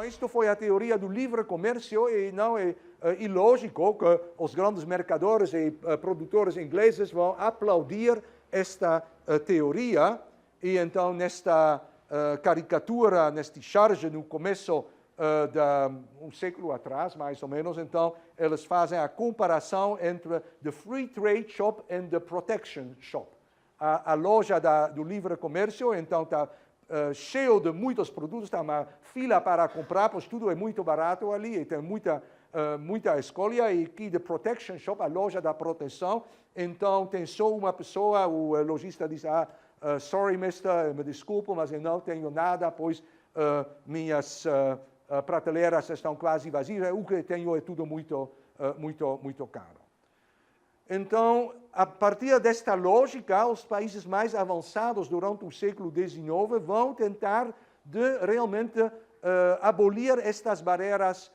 Então, isto foi a teoria do livre comércio e não é ilógico que os grandes mercadores e produtores ingleses vão aplaudir esta teoria e então nesta caricatura, neste charge no começo de um século atrás, mais ou menos, então eles fazem a comparação entre the free trade shop and the protection shop. A loja do livre comércio, então, está cheio de muitos produtos, está uma fila para comprar, pois tudo é muito barato ali e tem muita escolha. E aqui, the protection shop, a loja da proteção, então tem só uma pessoa, o lojista diz, sorry, mister, me desculpo, mas eu não tenho nada, pois minhas prateleiras estão quase vazias, o que tenho é tudo muito caro. Então, a partir desta lógica, os países mais avançados durante o século XIX vão tentar realmente abolir estas barreiras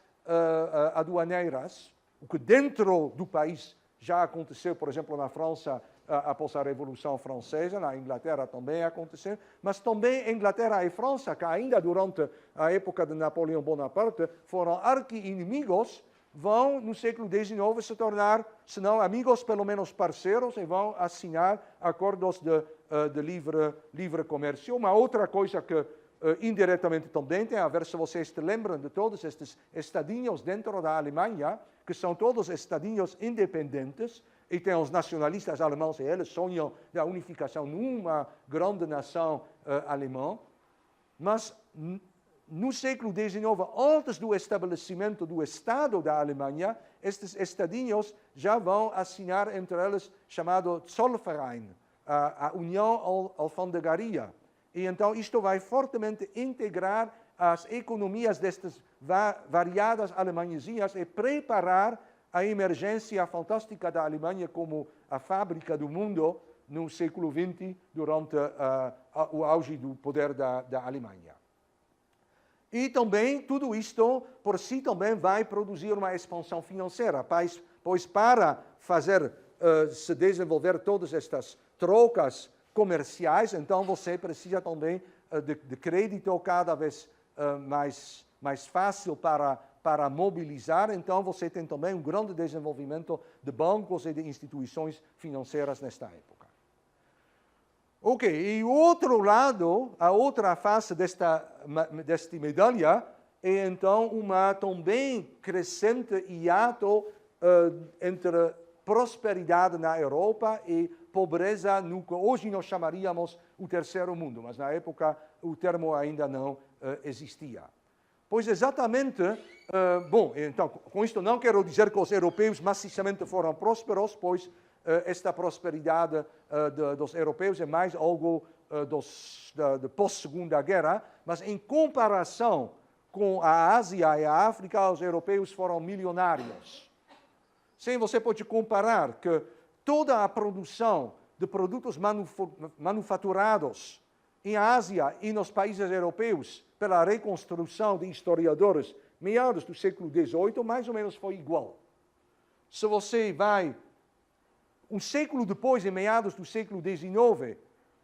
aduaneiras, o que dentro do país já aconteceu, por exemplo, na França, após a Revolução Francesa, na Inglaterra também aconteceu, mas também a Inglaterra e França, que ainda durante a época de Napoleão Bonaparte foram arqui-inimigos, vão, no século XIX, se tornar, se não amigos, pelo menos parceiros, e vão assinar acordos de livre comércio. Uma outra coisa que indiretamente também tem a ver, se vocês se lembram de todos estes estadinhos dentro da Alemanha, que são todos estadinhos independentes, e tem os nacionalistas alemães, e eles sonham da unificação numa grande nação alemã, mas no século XIX, antes do estabelecimento do Estado da Alemanha, estes estadinhos já vão assinar entre eles chamado Zollverein, a União Alfandegaria. E então isto vai fortemente integrar as economias destas variadas Alemanhazinhas e preparar a emergência fantástica da Alemanha como a fábrica do mundo no século XX, durante o auge do poder da Alemanha. E também, tudo isto, por si, também vai produzir uma expansão financeira, pois para fazer se desenvolver todas estas trocas comerciais, então você precisa também de crédito cada vez mais fácil para mobilizar, então você tem também um grande desenvolvimento de bancos e de instituições financeiras nesta época. Ok, e o outro lado, a outra face desta medalha, é então uma também crescente hiato entre prosperidade na Europa e pobreza no que hoje nós chamaríamos o terceiro mundo, mas na época o termo ainda não existia. Pois exatamente, bom, então com isto não quero dizer que os europeus maciçamente foram prósperos, pois esta prosperidade dos europeus é mais algo de pós-segunda guerra, mas em comparação com a Ásia e a África, os europeus foram milionários. Sim, você pode comparar que toda a produção de produtos manufaturados em Ásia e nos países europeus, pela reconstrução de historiadores, meados do século XVIII, mais ou menos foi igual. Se você vai um século depois, em meados do século XIX,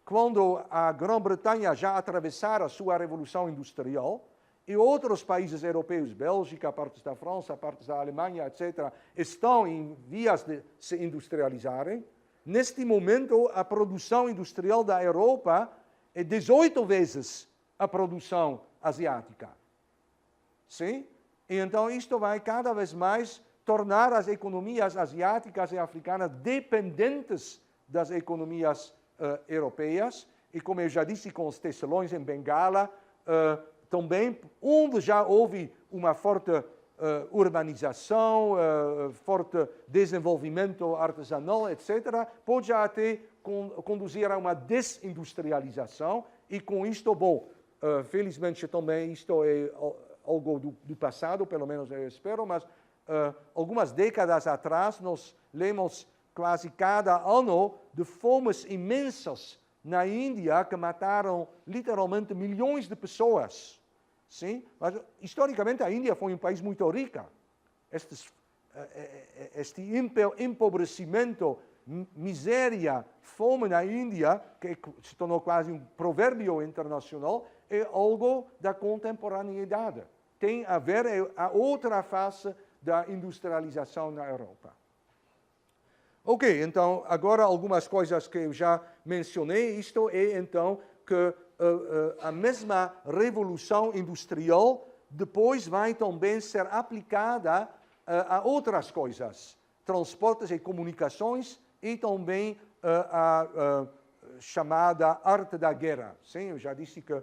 quando a Grã-Bretanha já atravessara a sua revolução industrial, e outros países europeus, Bélgica, partes da França, partes da Alemanha, etc., estão em vias de se industrializarem, neste momento a produção industrial da Europa é 18 vezes a produção asiática. Sim? E então isto vai cada vez mais tornar as economias asiáticas e africanas dependentes das economias europeias. E como eu já disse, com os tecelões em Bengala, também, onde já houve uma forte urbanização, forte desenvolvimento artesanal, etc., pode já até conduzir a uma desindustrialização. E com isto, bom, felizmente também isto é algo do passado, pelo menos eu espero, mas algumas décadas atrás nós lemos quase cada ano de fomes imensas na Índia que mataram literalmente milhões de pessoas. Sim? Mas historicamente a Índia foi um país muito rico. Este empobrecimento, miséria, fome na Índia, que se tornou quase um provérbio internacional, é algo da contemporaneidade. tem a ver a outra face da industrialização na Europa. Ok, então, agora algumas coisas que eu já mencionei. Isto é, então, que a mesma revolução industrial depois vai também ser aplicada a outras coisas. Transportes e comunicações e também a chamada arte da guerra. Sim, eu já disse que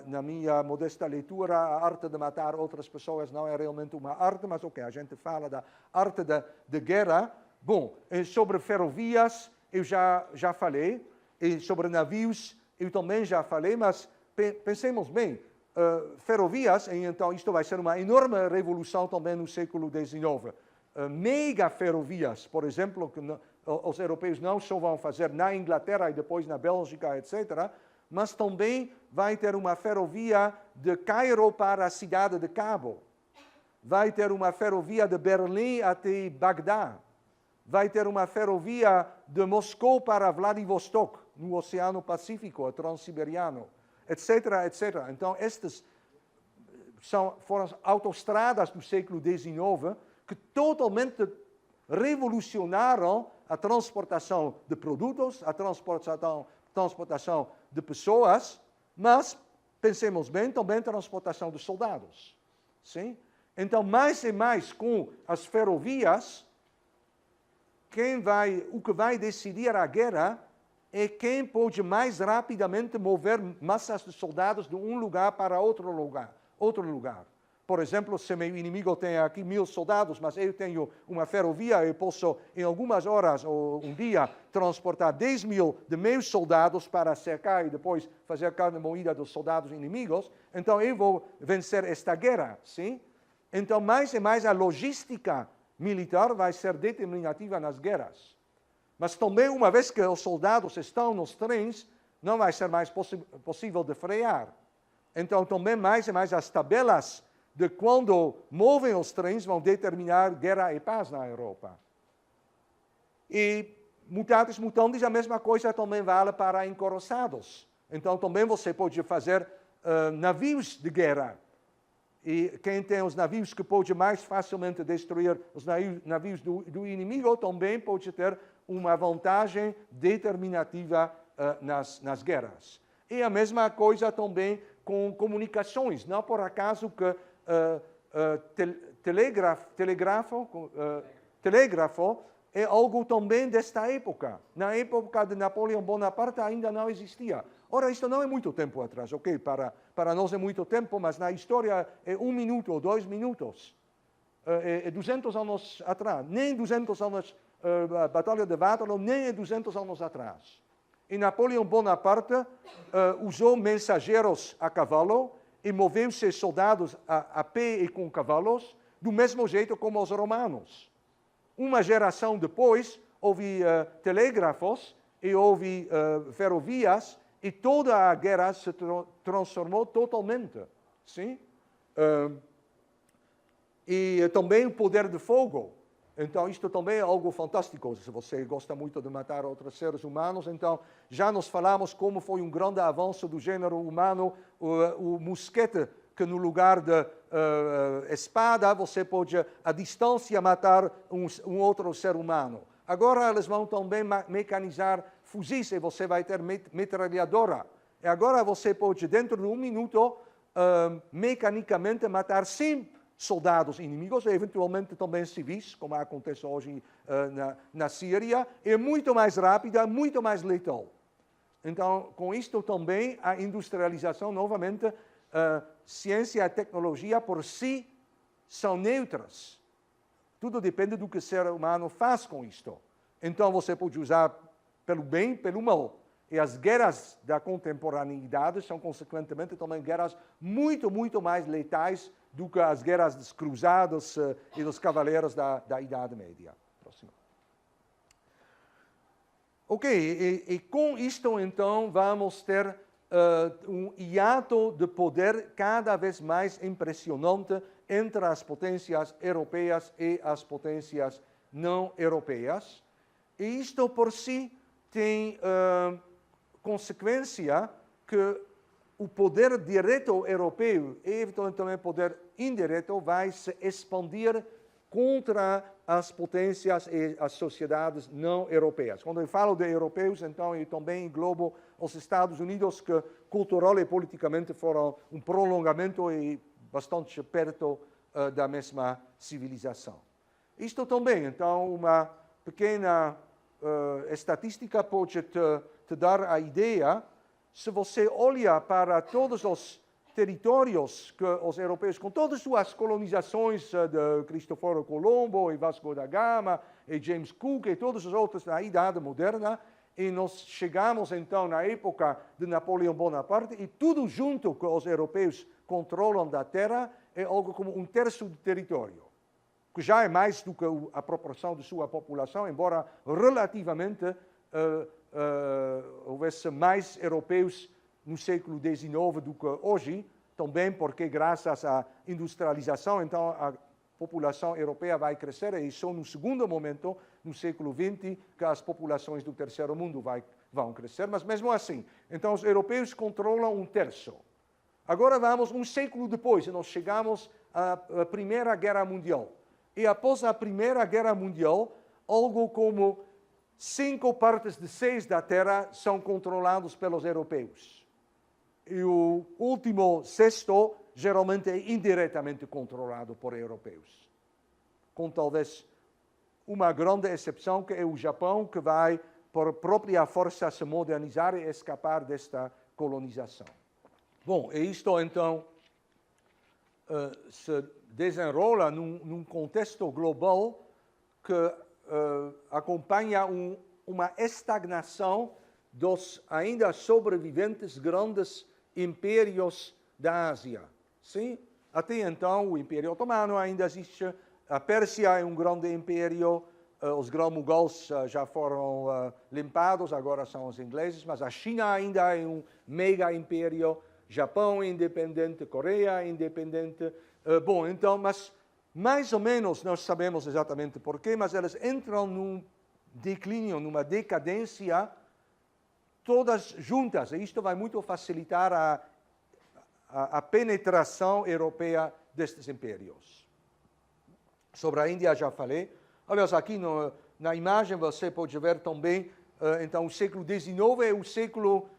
na minha modesta leitura a arte de matar outras pessoas não é realmente uma arte, mas ok, a gente fala da arte de guerra. Bom, sobre ferrovias eu já falei, e sobre navios eu também já falei, mas pensemos bem, ferrovias, e então isto vai ser uma enorme revolução também no século XIX. Mega ferrovias, por exemplo, que os europeus não só vão fazer na Inglaterra e depois na Bélgica, etc., mas também vai ter uma ferrovia de Cairo para a cidade de Cabo. Vai ter uma ferrovia de Berlim até Bagdá. Vai ter uma ferrovia de Moscou para Vladivostok, no Oceano Pacífico, Transiberiano, etc., etc. Então, estas foram as autoestradas do século XIX que totalmente revolucionaram a transportação de produtos, a transportação de pessoas, mas, pensemos bem, também a transportação de soldados. Sim? Então, mais e mais com as ferrovias, o que vai decidir a guerra é quem pode mais rapidamente mover massas de soldados de um lugar para outro lugar. Por exemplo, se meu inimigo tem aqui 1000 soldados, mas eu tenho uma ferrovia, eu posso, em algumas horas ou um dia, transportar 10.000 de meus soldados para cercar e depois fazer carne moída dos soldados inimigos. Então, eu vou vencer esta guerra, sim? Então, mais e mais a logística militar vai ser determinativa nas guerras. Mas também, uma vez que os soldados estão nos trens, não vai ser mais possível de frear. Então, também mais e mais as tabelas de quando movem os trens vão determinar guerra e paz na Europa. E, mutatis mutandis, a mesma coisa também vale para encoraçados. Então, também você pode fazer navios de guerra. E quem tem os navios que pode mais facilmente destruir os navios do inimigo também pode ter uma vantagem determinativa nas guerras. E a mesma coisa também com comunicações. Não por acaso que telégrafo é algo também desta época. Na época de Napoleão Bonaparte ainda não existia. Ora, isto não é muito tempo atrás, ok? Para nós é muito tempo, mas na história é 1 minuto ou 2 minutos. É 200 anos atrás. Nem 200 anos, a Batalha de Waterloo, nem é 200 anos atrás. E Napoleão Bonaparte usou mensageiros a cavalo e moveu seus soldados a pé e com cavalos, do mesmo jeito como os romanos. Uma geração depois, houve telégrafos e houve ferrovias, e toda a guerra se transformou totalmente. Sim? E também o poder de fogo. Então, isto também é algo fantástico. Se você gosta muito de matar outros seres humanos, então já nos falamos como foi um grande avanço do gênero humano, o mosquete, que no lugar de espada, você pode, à distância, matar um outro ser humano. Agora eles vão também mecanizar fuzis e você vai ter metralhadora. E agora você pode, dentro de 1 minuto, mecanicamente matar 100 soldados inimigos, e eventualmente também civis, como acontece hoje na Síria, é muito mais rápida, muito mais letal. Então, com isto também, a industrialização, novamente, ciência e tecnologia por si são neutras. Tudo depende do que o ser humano faz com isto. Então, você pode usar pelo bem, pelo mal. E as guerras da contemporaneidade são, consequentemente, também guerras muito, muito mais letais do que as guerras dos cruzados e dos cavaleiros da Idade Média. Próximo. Ok, e com isto, então, vamos ter um hiato de poder cada vez mais impressionante entre as potências europeias e as potências não europeias. E isto, por si, tem consequência que o poder direto europeu e, eventualmente, também o poder indireto, vai se expandir contra as potências e as sociedades não europeias. Quando eu falo de europeus, então eu também englobo os Estados Unidos, que cultural e politicamente foram um prolongamento e bastante perto da mesma civilização. Isto também, então, uma pequena estatística pode te dar a ideia, se você olha para todos os territórios que os europeus, com todas as suas colonizações de Cristóvão Colombo e Vasco da Gama e James Cook e todos os outros na Idade Moderna, e nós chegamos então na época de Napoleão Bonaparte e tudo junto que os europeus controlam da terra é algo como 1/3 do território, que já é mais do que a proporção de sua população, embora relativamente houvesse mais europeus no século XIX do que hoje, também porque graças à industrialização, então a população europeia vai crescer e só no segundo momento, no século XX, que as populações do terceiro mundo vão crescer, mas mesmo assim, então os europeus controlam 1/3. Agora vamos um século depois, e nós chegamos à Primeira Guerra Mundial. E após a Primeira Guerra Mundial, algo como 5/6 da Terra são controlados pelos europeus. E o último sexto, geralmente, é indiretamente controlado por europeus. Com talvez uma grande exceção, que é o Japão, que vai, por própria força, se modernizar e escapar desta colonização. Bom, e isto, então, se desenrola num contexto global que acompanha uma estagnação dos ainda sobreviventes grandes impérios da Ásia. Sim? Até então, o Império Otomano ainda existe, a Pérsia é um grande império, os grão-mogols já foram limpados, agora são os ingleses, mas a China ainda é um mega-império, Japão independente, Coreia independente. Bom, então, mas mais ou menos, nós sabemos exatamente porquê, mas elas entram num declínio, numa decadência, todas juntas, e isto vai muito facilitar a penetração europeia destes impérios. Sobre a Índia já falei. Aliás, aqui na imagem você pode ver também, então o século XIX é o século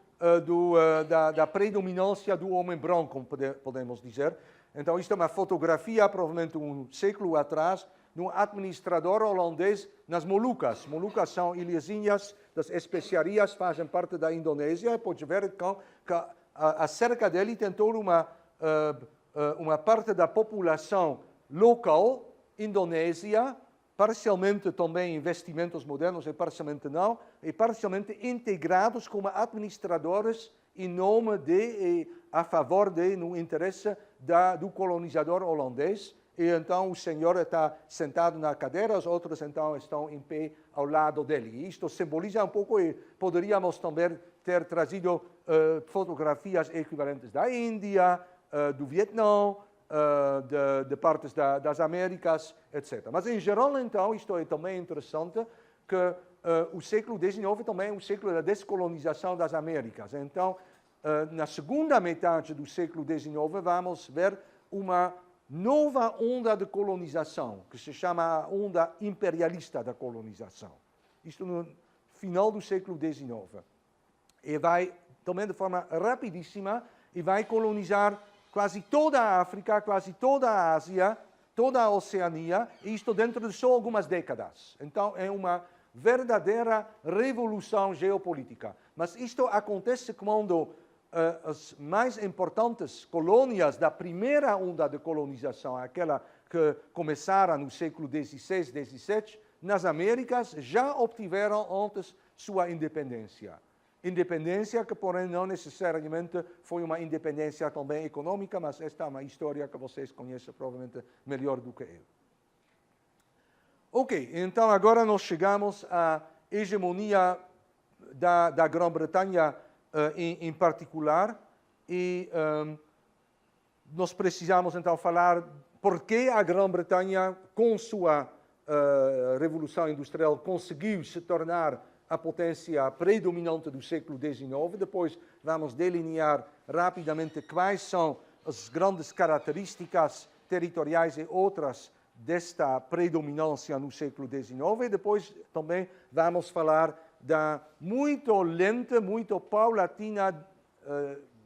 da predominância do homem branco, podemos dizer. Então isto é uma fotografia, provavelmente um século atrás, de um administrador holandês nas Molucas. Molucas são ilhazinhas das especiarias, fazem parte da Indonésia. Pode ver que acerca dele tem toda uma parte da população local, indonésia, parcialmente também investimentos modernos e parcialmente não, e parcialmente integrados como administradores em nome de e a favor de, no interesse do colonizador holandês. E então o senhor está sentado na cadeira, os outros então estão em pé ao lado dele. E isto simboliza um pouco, e poderíamos também ter trazido fotografias equivalentes da Índia, do Vietnã, de partes das Américas, etc. Mas em geral, então, isto é também interessante, que o século XIX também é um século da descolonização das Américas. Então, na segunda metade do século XIX, vamos ver uma nova onda de colonização, que se chama a onda imperialista da colonização. Isto no final do século XIX. E vai também de forma rapidíssima, e vai colonizar quase toda a África, quase toda a Ásia, toda a Oceania, e isto dentro de só algumas décadas. Então é uma verdadeira revolução geopolítica. Mas isto acontece quando as mais importantes colônias da primeira onda de colonização, aquela que começara no século XVI, XVII, nas Américas, já obtiveram antes sua independência. Independência que, porém, não necessariamente foi uma independência também econômica, mas esta é uma história que vocês conhecem provavelmente melhor do que eu. Ok, então agora nós chegamos à hegemonia da Grã-Bretanha em particular, e nós precisamos então falar por que a Grã-Bretanha, com sua Revolução Industrial, conseguiu se tornar a potência predominante do século XIX. Depois vamos delinear rapidamente quais são as grandes características territoriais e outras desta predominância no século XIX. Depois também vamos falar da muito lenta, muito paulatina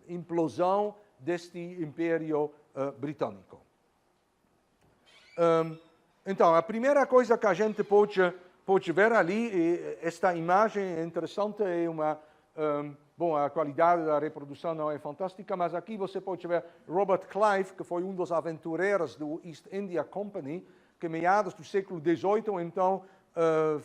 implosão deste Império Britânico. Então, a primeira coisa que a gente pode ver ali, esta imagem é interessante, é uma... bom, a qualidade da reprodução não é fantástica, mas aqui você pode ver Robert Clive, que foi um dos aventureiros do East India Company, que meados do século XVIII, então,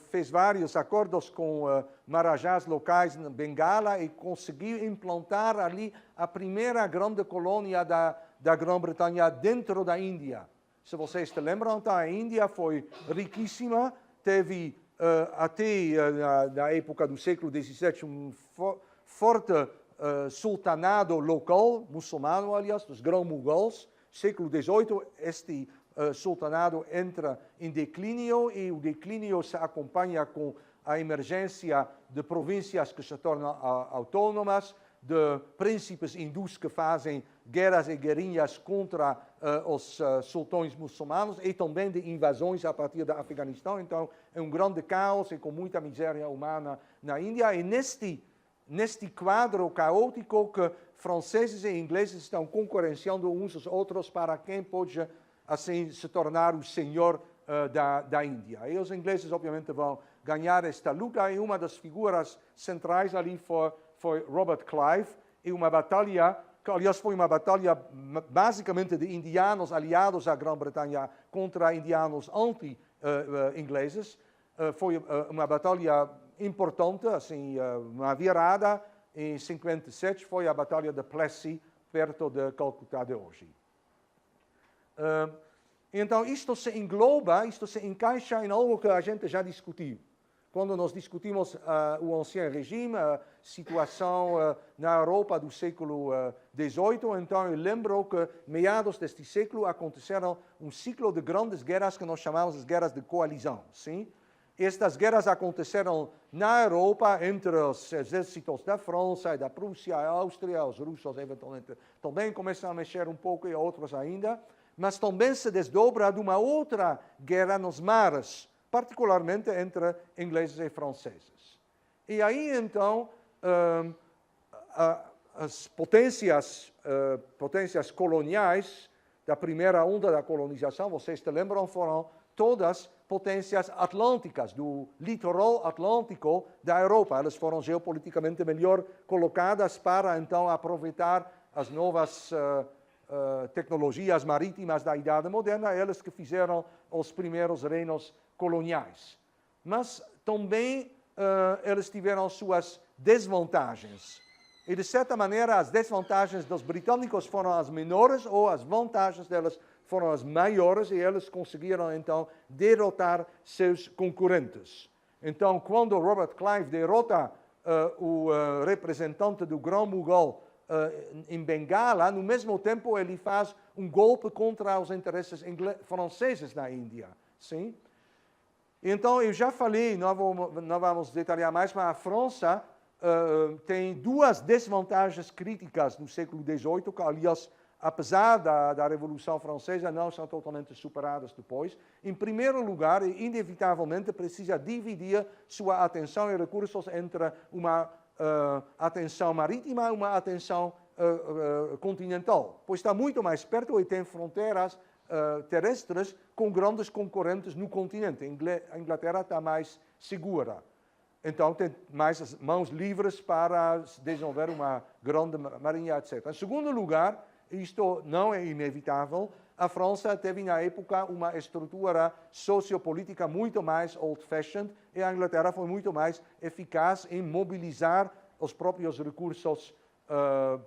fez vários acordos com marajás locais na Bengala e conseguiu implantar ali a primeira grande colônia da Grã-Bretanha dentro da Índia. Se vocês se lembram, então, a Índia foi riquíssima, teve até na época do século XVII um forte sultanado local, muçulmano, aliás, dos grão-mughals. Século XVIII, este sultanado entra em declínio e o declínio se acompanha com a emergência de províncias que se tornam autônomas, de príncipes hindus que fazem guerras e guerrinhas contra os sultões muçulmanos e também de invasões a partir do Afeganistão. Então, é um grande caos e com muita miséria humana na Índia. E neste quadro caótico que franceses e ingleses estão concorrenciando uns aos outros para quem pode, assim, se tornar o senhor da Índia. E os ingleses, obviamente, vão ganhar esta luta e uma das figuras centrais ali foi Robert Clive, e uma batalha, que aliás foi uma batalha basicamente de indianos aliados à Grã-Bretanha contra indianos anti-ingleses. Foi uma batalha importante, assim, uma virada. Em 57 foi a Batalha de Plassey, perto de Calcutá de hoje. Então, isto se engloba, isto se encaixa em algo que a gente já discutiu. Quando nós discutimos o Ancien Regime, a situação na Europa do século XVIII, então eu lembro que, meados deste século, aconteceram um ciclo de grandes guerras que nós chamamos de guerras de coalizão. Sim? Estas guerras aconteceram na Europa entre os exércitos da França e da Prússia, a Áustria, os russos eventualmente também começam a mexer um pouco e outros ainda, mas também se desdobra de uma outra guerra nos mares, particularmente entre ingleses e franceses. E aí, então, as potências coloniais da primeira onda da colonização, vocês se lembram, foram todas potências atlânticas, do litoral atlântico da Europa. Elas foram geopoliticamente melhor colocadas para, então, aproveitar as novas tecnologias marítimas da Idade Moderna, elas que fizeram os primeiros reinos coloniais. Mas também eles tiveram suas desvantagens. E, de certa maneira, as desvantagens dos britânicos foram as menores ou as vantagens delas foram as maiores e eles conseguiram, então, derrotar seus concorrentes. Então, quando Robert Clive derrota o representante do Grão-Mughal em Bengala, no mesmo tempo ele faz um golpe contra os interesses franceses na Índia. Sim? Então, eu já falei, não vamos detalhar mais, mas a França tem duas desvantagens críticas no século XVIII, que, aliás, apesar da Revolução Francesa, não são totalmente superadas depois. Em primeiro lugar, inevitavelmente, precisa dividir sua atenção e recursos entre uma atenção marítima e uma atenção continental, pois está muito mais perto e tem fronteiras terrestres com grandes concorrentes no continente. A Inglaterra está mais segura. Então, tem mais as mãos livres para desenvolver uma grande marinha, etc. Em segundo lugar, isto não é inevitável, a França teve na época uma estrutura sociopolítica muito mais old-fashioned e a Inglaterra foi muito mais eficaz em mobilizar os próprios recursos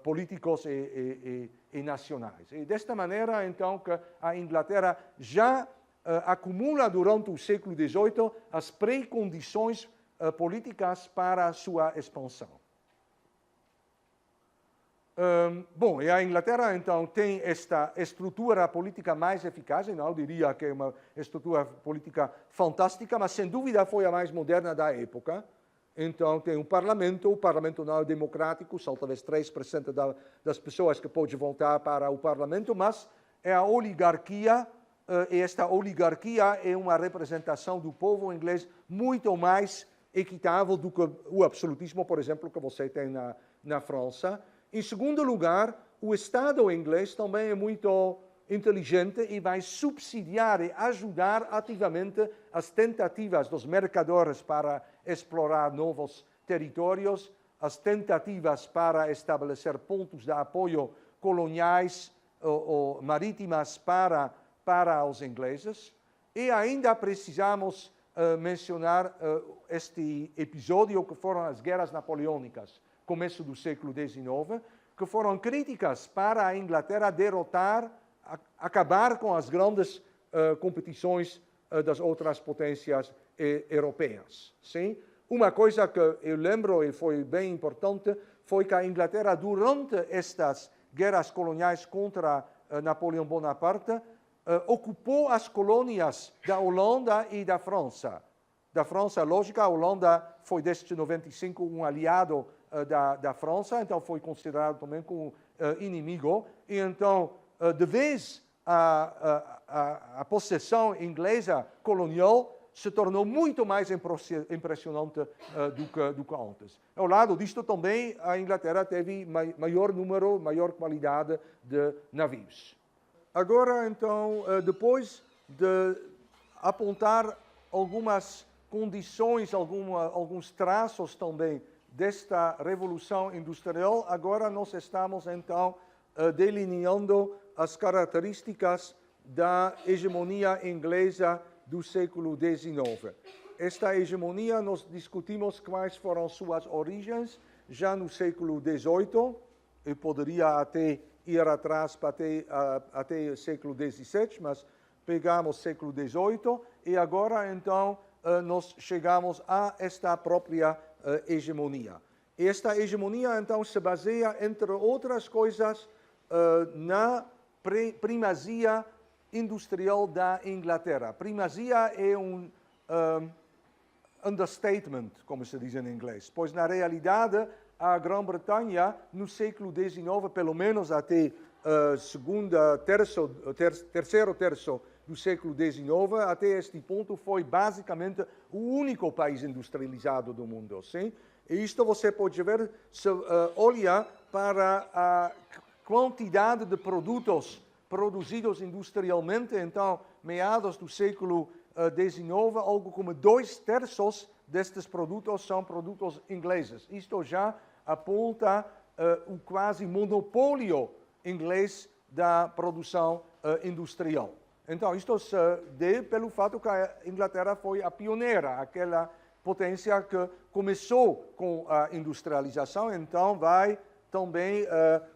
políticos e nacionais. E desta maneira, então, que a Inglaterra já acumula durante o século XVIII as pré-condições políticas para a sua expansão. Bom, e a Inglaterra, então, tem esta estrutura política mais eficaz, não diria que é uma estrutura política fantástica, mas sem dúvida foi a mais moderna da época. Então, tem o parlamento não é democrático, só talvez 3% das pessoas que podem votar para o parlamento, mas é a oligarquia, e esta oligarquia é uma representação do povo inglês muito mais equitável do que o absolutismo, por exemplo, que você tem na França. Em segundo lugar, o Estado inglês também é muito inteligente e vai subsidiar e ajudar ativamente as tentativas dos mercadores para explorar novos territórios, as tentativas para estabelecer pontos de apoio coloniais ou marítimas para os ingleses. E ainda precisamos mencionar este episódio que foram as guerras napoleônicas, começo do século XIX, que foram críticas para a Inglaterra derrotar, acabar com as grandes competições das outras potências europeias. Sim? Uma coisa que eu lembro e foi bem importante foi que a Inglaterra, durante estas guerras coloniais contra Napoleão Bonaparte, ocupou as colônias da Holanda e da França. Da França, lógico, a Holanda foi desde 95 um aliado da França, então foi considerado também como inimigo. E então, de vez a possessão inglesa colonial se tornou muito mais impressionante do que antes. Ao lado disto também, a Inglaterra teve maior número, maior qualidade de navios. Agora, então, depois de apontar algumas condições, alguns traços também desta revolução industrial, agora nós estamos, então, delineando as características da hegemonia inglesa do século XIX. Esta hegemonia, nós discutimos quais foram suas origens já no século XVIII, e poderia até ir atrás até o século XVII, mas pegamos o século XVIII e agora, então, nós chegamos a esta própria hegemonia. Esta hegemonia, então, se baseia, entre outras coisas, na primazia industrial da Inglaterra. Primazia é um understatement, como se diz em inglês, pois na realidade a Grã-Bretanha no século XIX, pelo menos até terceiro terço do século XIX, até este ponto foi basicamente o único país industrializado do mundo. Sim? E isto você pode ver se olha para a quantidade de produtos produzidos industrialmente, então, meados do século XIX, algo como 2/3 destes produtos são produtos ingleses. Isto já aponta o quase monopólio inglês da produção industrial. Então, isto se deve pelo fato que a Inglaterra foi a pioneira, aquela potência que começou com a industrialização, então vai também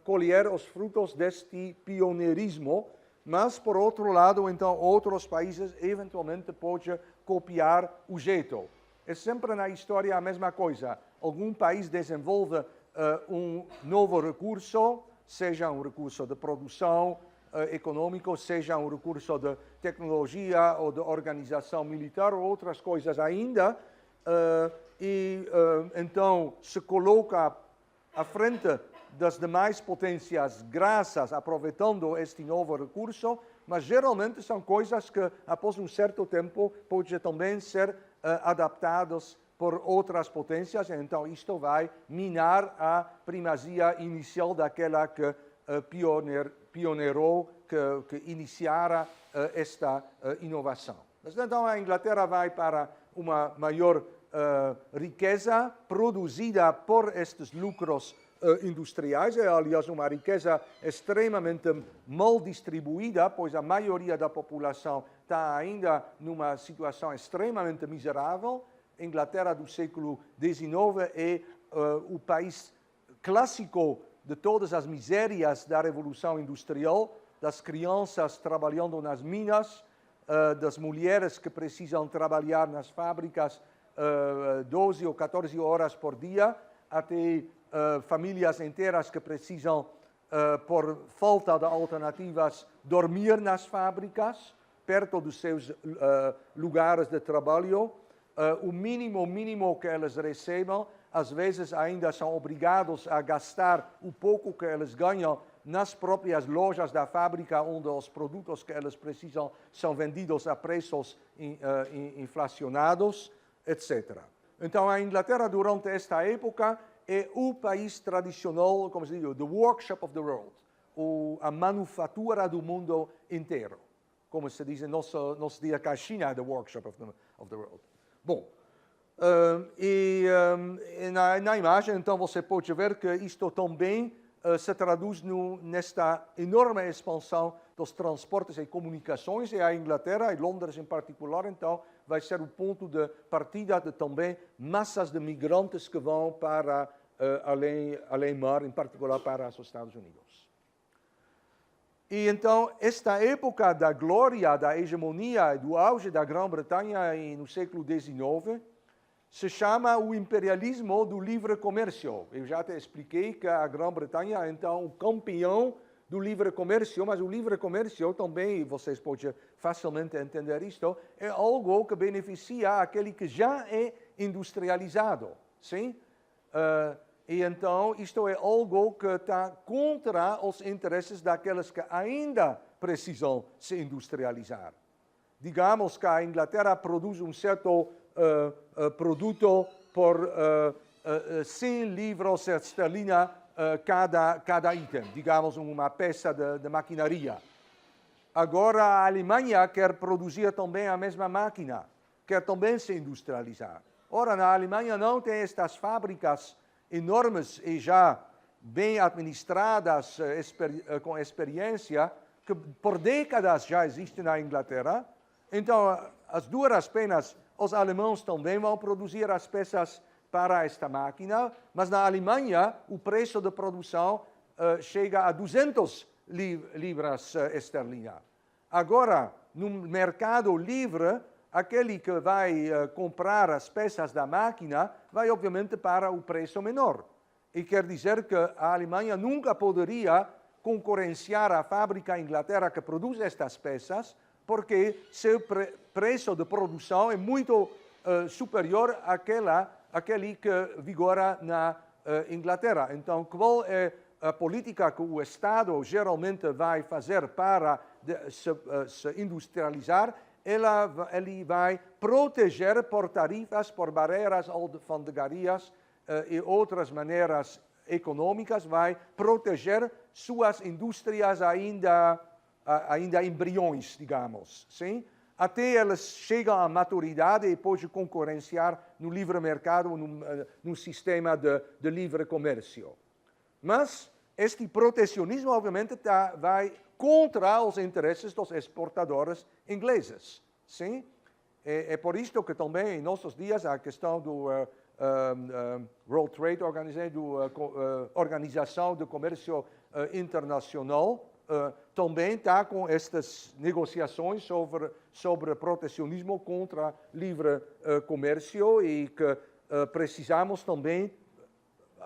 colher os frutos deste pioneirismo, mas, por outro lado, então, outros países eventualmente podem copiar o jeito. É sempre na história a mesma coisa. Algum país desenvolve um novo recurso, seja um recurso de produção econômico, seja um recurso de tecnologia ou de organização militar ou outras coisas ainda, então se coloca à frente das demais potências graças, aproveitando este novo recurso, mas geralmente são coisas que, após um certo tempo, podem também ser adaptadas por outras potências, então isto vai minar a primazia inicial daquela que pioneirou, que iniciara esta inovação. Então a Inglaterra vai para uma maior riqueza produzida por estes lucros industriais, é aliás uma riqueza extremamente mal distribuída, pois a maioria da população está ainda numa situação extremamente miserável. A Inglaterra do século XIX é o país clássico de todas as misérias da Revolução Industrial, das crianças trabalhando nas minas, das mulheres que precisam trabalhar nas fábricas 12 ou 14 horas por dia, até famílias inteiras que precisam, por falta de alternativas, dormir nas fábricas, perto dos seus lugares de trabalho. O mínimo que eles recebem, às vezes ainda são obrigados a gastar o pouco que eles ganham nas próprias lojas da fábrica, onde os produtos que eles precisam são vendidos a preços inflacionados, etc. Então, a Inglaterra, durante esta época, é o país tradicional, como se diz, the workshop of the world, a manufatura do mundo inteiro. Como se diz em nosso dia, que a China é the workshop of the world. Bom, na imagem, então, você pode ver que isto também se traduz nesta enorme expansão dos transportes e comunicações, e a Inglaterra, e Londres em particular, então, vai ser o ponto de partida de também massas de migrantes que vão para além mar, em particular para os Estados Unidos. E então, esta época da glória, da hegemonia e do auge da Grã-Bretanha no século XIX, se chama o imperialismo do livre comércio. Eu já te expliquei que a Grã-Bretanha é, então, o campeão do livre comércio, mas o livre comércio também, vocês podem facilmente entender isto, é algo que beneficia aquele que já é industrializado, sim? E então, isto é algo que está contra os interesses daqueles que ainda precisam se industrializar. Digamos que a Inglaterra produz um certo produto por 100 livros esterlina cada item, digamos uma peça de maquinaria. Agora a Alemanha quer produzir também a mesma máquina, quer também se industrializar. Ora, na Alemanha não tem estas fábricas enormes e já bem administradas, com experiência, que por décadas já existem na Inglaterra. Então, as duras penas, os alemães também vão produzir as peças para esta máquina, mas na Alemanha o preço de produção chega a 200 libras esterlina. Agora, no mercado livre, aquele que vai comprar as peças da máquina vai, obviamente, para o preço menor. E quer dizer que a Alemanha nunca poderia concorrenciar a fábrica em Inglaterra que produz estas peças, porque seu preço de produção é muito superior àquele que vigora na Inglaterra. Então, qual é a política que o Estado geralmente vai fazer para se industrializar? Ele vai proteger por tarifas, por barreiras alfandegárias e outras maneiras econômicas, vai proteger suas indústrias ainda embriões, digamos, sim? Até elas chegam à maturidade e podem concorrenciar no livre mercado, num sistema de livre comércio. Mas este protecionismo, obviamente, vai contra os interesses dos exportadores ingleses, sim? É por isto que também, em nossos dias, a questão do World Trade Organização de Comércio Internacional, também está com estas negociações sobre protecionismo contra livre comércio e que precisamos também,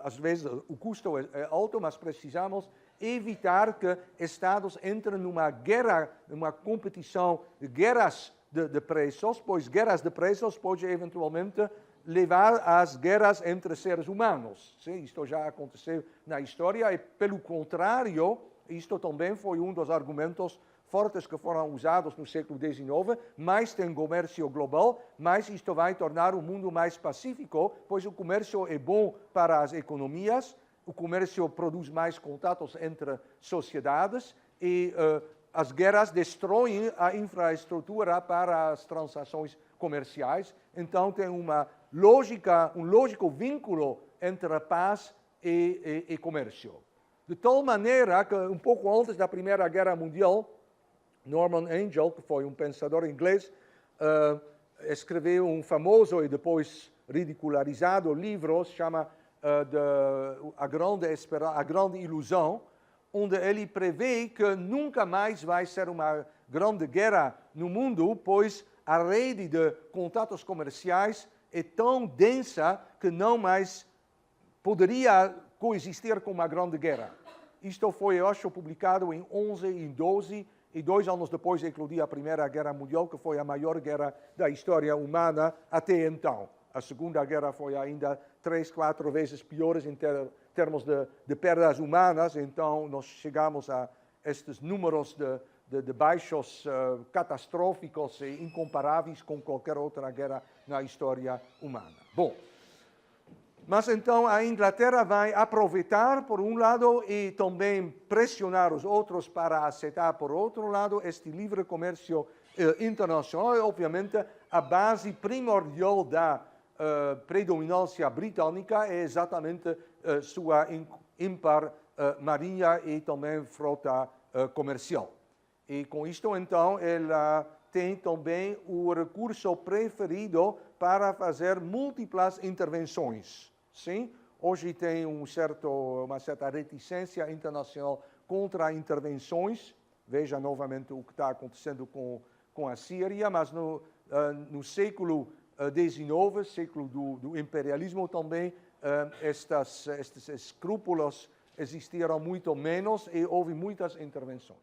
às vezes o custo é alto, mas precisamos evitar que Estados entrem numa guerra, numa competição, guerras de preços, pois guerras de preços podem eventualmente levar às guerras entre seres humanos. Sim, isto já aconteceu na história e, pelo contrário, isto também foi um dos argumentos fortes que foram usados no século XIX. Mais tem comércio global, mais isto vai tornar o mundo mais pacífico, pois o comércio é bom para as economias, o comércio produz mais contatos entre sociedades e as guerras destroem a infraestrutura para as transações comerciais. Então tem um lógico vínculo entre paz e comércio. De tal maneira que, um pouco antes da Primeira Guerra Mundial, Norman Angell, que foi um pensador inglês, escreveu um famoso e depois ridicularizado livro, se chama A Grande Ilusão, onde ele prevê que nunca mais vai ser uma grande guerra no mundo, pois a rede de contatos comerciais é tão densa que não mais poderia coexistir com uma grande guerra. Isto foi, eu acho, publicado em 11 e 12, e 2 anos depois eclodiu a Primeira Guerra Mundial, que foi a maior guerra da história humana até então. A Segunda Guerra foi ainda 3, 4 vezes piores em termos de perdas humanas, então nós chegamos a estes números de baixos catastróficos e incomparáveis com qualquer outra guerra na história humana. Bom, mas então a Inglaterra vai aproveitar, por um lado, e também pressionar os outros para aceitar, por outro lado, este livre comércio internacional. E, obviamente, a base primordial da predominância britânica é exatamente sua ímpar marinha e também frota comercial. E com isto, então, ela tem também o recurso preferido para fazer múltiplas intervenções. Sim? Hoje tem uma certa reticência internacional contra intervenções. Veja novamente o que está acontecendo com a Síria, mas no século XIX, século do imperialismo também, estes escrúpulos existiram muito menos e houve muitas intervenções.